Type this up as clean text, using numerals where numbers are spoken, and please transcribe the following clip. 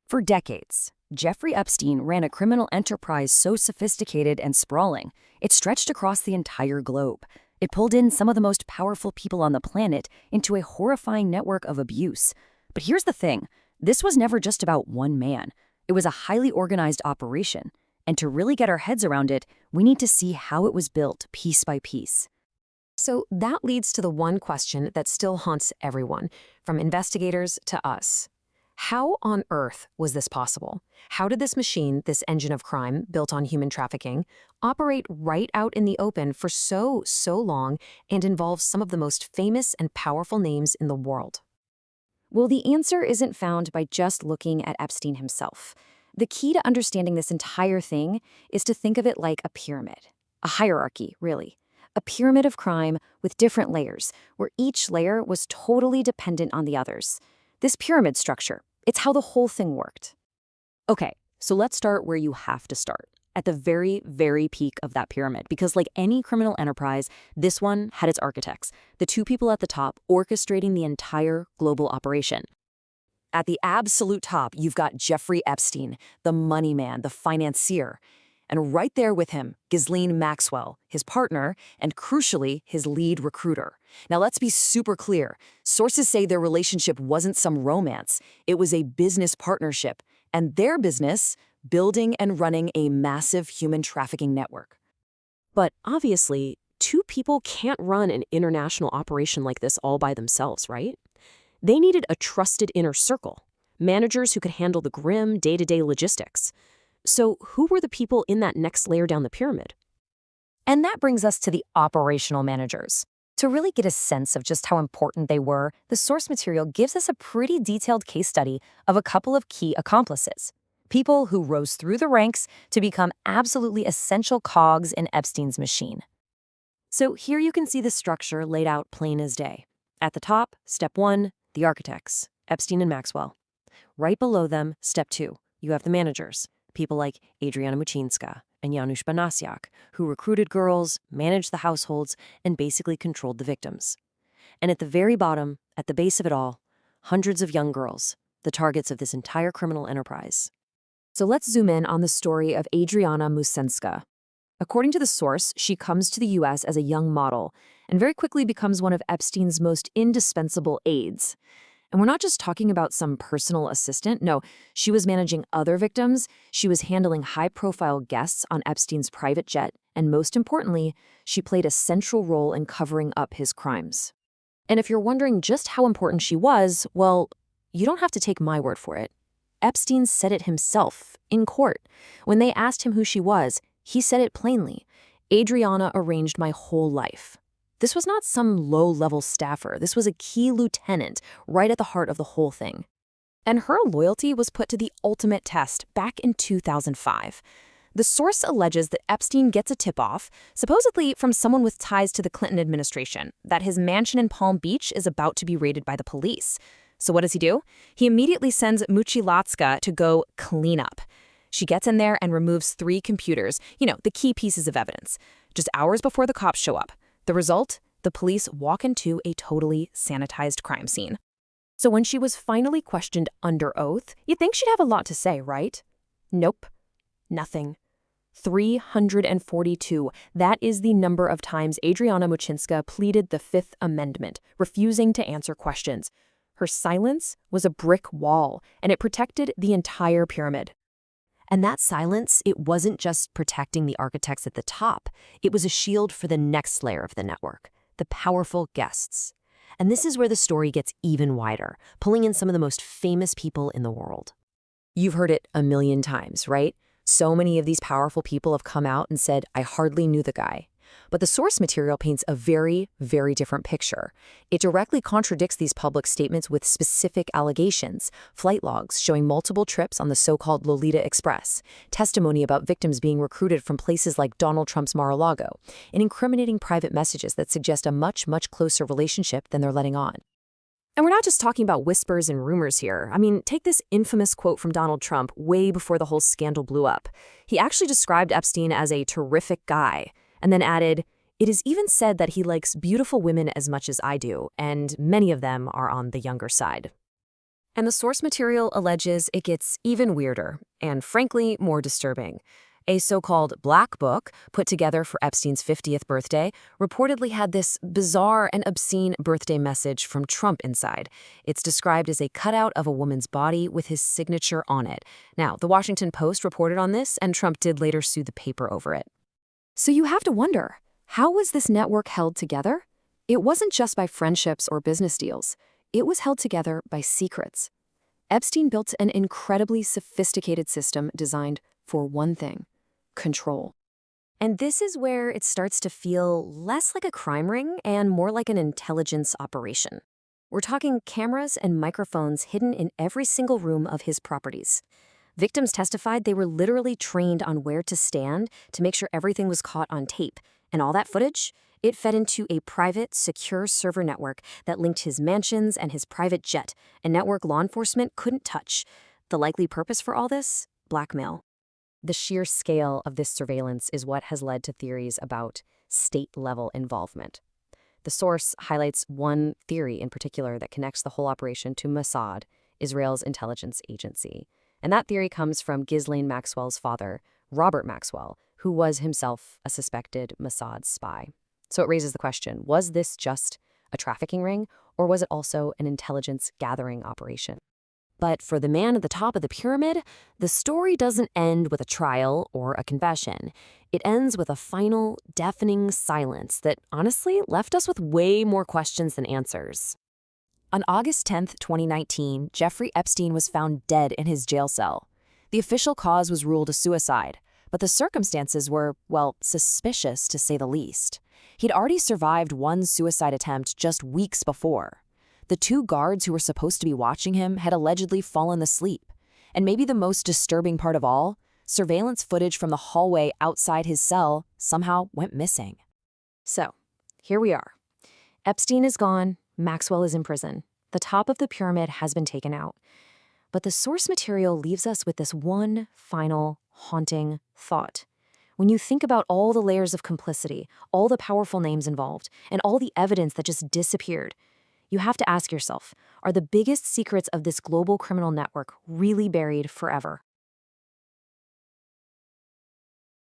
For decades, Jeffrey Epstein ran a criminal enterprise so sophisticated and sprawling, it stretched across the entire globe. It pulled in some of the most powerful people on the planet into a horrifying network of abuse. But here's the thing, this was never just about one man. It was a highly organized operation. And to really get our heads around it, we need to see how it was built piece by piece. So that leads to the one question that still haunts everyone, from investigators to us. How on earth was this possible? How did this machine, this engine of crime built on human trafficking, operate right out in the open for so long and involve some of the most famous and powerful names in the world? Well, the answer isn't found by just looking at Epstein himself. The key to understanding this entire thing is to think of it like a pyramid. A hierarchy, really. A pyramid of crime with different layers, where each layer was totally dependent on the others. This pyramid structure, it's how the whole thing worked. Okay, so let's start where you have to start, at the very, very peak of that pyramid, because like any criminal enterprise, this one had its architects, the two people at the top orchestrating the entire global operation. At the absolute top, you've got Jeffrey Epstein, the money man, the financier. And right there with him, Ghislaine Maxwell, his partner, and crucially, his lead recruiter. Now let's be super clear. Sources say their relationship wasn't some romance. It was a business partnership, and their business, building and running a massive human trafficking network. But obviously, two people can't run an international operation like this all by themselves, right? They needed a trusted inner circle, managers who could handle the grim day-to-day logistics. So who were the people in that next layer down the pyramid? And that brings us to the operational managers. To really get a sense of just how important they were, the source material gives us a pretty detailed case study of a couple of key accomplices. People who rose through the ranks to become absolutely essential cogs in Epstein's machine. So here you can see the structure laid out plain as day. At the top, step 1, the architects, Epstein and Maxwell. Right below them, step 2, you have the managers. People like Adriana Muchinska and Janusz Banasiak, who recruited girls, managed the households, and basically controlled the victims. And at the very bottom, at the base of it all, hundreds of young girls, the targets of this entire criminal enterprise. So let's zoom in on the story of Adriana Muchinska. According to the source, she comes to the U.S. as a young model and very quickly becomes one of Epstein's most indispensable aides. And we're not just talking about some personal assistant. No, she was managing other victims. She was handling high-profile guests on Epstein's private jet. And most importantly, she played a central role in covering up his crimes. And if you're wondering just how important she was, well, you don't have to take my word for it. Epstein said it himself in court. When they asked him who she was, he said it plainly. Adriana arranged my whole life. This was not some low-level staffer. This was a key lieutenant right at the heart of the whole thing. And her loyalty was put to the ultimate test back in 2005. The source alleges that Epstein gets a tip-off, supposedly from someone with ties to the Clinton administration, that his mansion in Palm Beach is about to be raided by the police. So what does he do? He immediately sends Muchinska to go clean up. She gets in there and removes 3 computers, the key pieces of evidence, just hours before the cops show up. The result? The police walk into a totally sanitized crime scene. So when she was finally questioned under oath, you'd think she'd have a lot to say, right? Nope. Nothing. 342. That is the number of times Adriana Muchinska pleaded the Fifth Amendment, refusing to answer questions. Her silence was a brick wall, and it protected the entire pyramid. And that silence, it wasn't just protecting the architects at the top. It was a shield for the next layer of the network, the powerful guests. And this is where the story gets even wider, pulling in some of the most famous people in the world. You've heard it a million times, right? So many of these powerful people have come out and said, I hardly knew the guy. But the source material paints a very, very different picture. It directly contradicts these public statements with specific allegations, flight logs showing multiple trips on the so-called Lolita Express, testimony about victims being recruited from places like Donald Trump's Mar-a-Lago, and incriminating private messages that suggest a much, much closer relationship than they're letting on. And we're not just talking about whispers and rumors here. I mean, take this infamous quote from Donald Trump way before the whole scandal blew up. He actually described Epstein as a terrific guy, and then added, "It is even said that he likes beautiful women as much as I do, and many of them are on the younger side." And the source material alleges it gets even weirder and, frankly, more disturbing. A so-called black book, put together for Epstein's 50th birthday, reportedly had this bizarre and obscene birthday message from Trump inside. It's described as a cutout of a woman's body with his signature on it. Now, the Washington Post reported on this, and Trump did later sue the paper over it. So you have to wonder, how was this network held together? It wasn't just by friendships or business deals. It was held together by secrets. Epstein built an incredibly sophisticated system designed for one thing: control. And this is where it starts to feel less like a crime ring and more like an intelligence operation. We're talking cameras and microphones hidden in every single room of his properties. Victims testified they were literally trained on where to stand to make sure everything was caught on tape. And all that footage, it fed into a private, secure server network that linked his mansions and his private jet, a network law enforcement couldn't touch. The likely purpose for all this? Blackmail. The sheer scale of this surveillance is what has led to theories about state-level involvement. The source highlights one theory in particular that connects the whole operation to Mossad, Israel's intelligence agency. And that theory comes from Ghislaine Maxwell's father, Robert Maxwell, who was himself a suspected Mossad spy. So it raises the question, was this just a trafficking ring, or was it also an intelligence gathering operation? But for the man at the top of the pyramid, the story doesn't end with a trial or a confession. It ends with a final, deafening silence that honestly left us with way more questions than answers. On August 10th, 2019, Jeffrey Epstein was found dead in his jail cell. The official cause was ruled a suicide, but the circumstances were, well, suspicious to say the least. He'd already survived one suicide attempt just weeks before. The two guards who were supposed to be watching him had allegedly fallen asleep. And maybe the most disturbing part of all, surveillance footage from the hallway outside his cell somehow went missing. So, here we are. Epstein is gone, Maxwell is in prison. The top of the pyramid has been taken out. But the source material leaves us with this one final, haunting thought. When you think about all the layers of complicity, all the powerful names involved, and all the evidence that just disappeared, you have to ask yourself, are the biggest secrets of this global criminal network really buried forever?